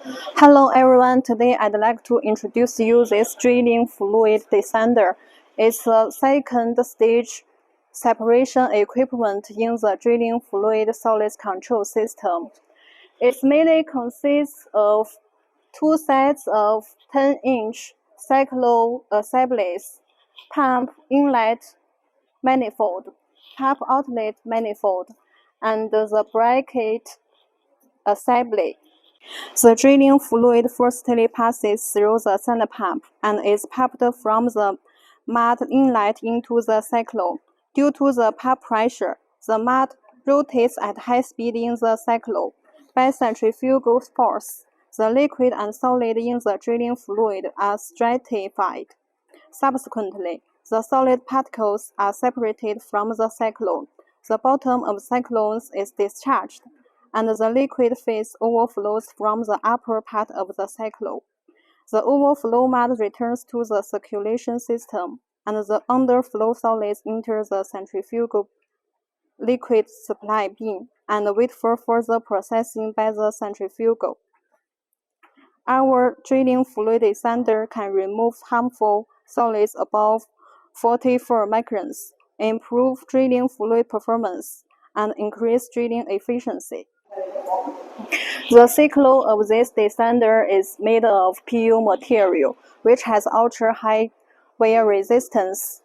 Hello everyone, today I'd like to introduce you this drilling fluid desander. It's a second stage separation equipment in the drilling fluid Solidscontrol system. It mainly consists of two sets of 10-inch cyclo assemblies, pump inlet manifold, pump outlet manifold, and the bracket assembly. The drilling fluid firstly passes through the sand pump and is pumped from the mud inlet into the cyclone. Due to the pump pressure, the mud rotates at high speed in the cyclone. By centrifugal force, the liquid and solid in the drilling fluid are stratified. Subsequently, the solid particles are separated from the cyclone. The bottom of the cyclone is discharged, and the liquid phase overflows from the upper part of the cyclone. The overflow mud returns to the circulation system, and the underflow solids enter the centrifugal liquid supply bin and wait for further processing by the centrifugal. Our drilling fluid desander can remove harmful solids above 44 microns, improve drilling fluid performance, and increase drilling efficiency. The cyclone of this desander is made of PU material, which has ultra-high wear resistance,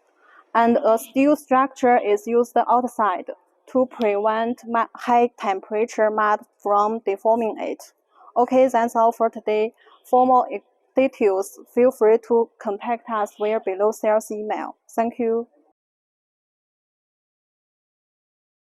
and a steel structure is used outside to prevent high-temperature mud from deforming it. Okay, that's all for today. For more details, feel free to contact us via below sales email. Thank you.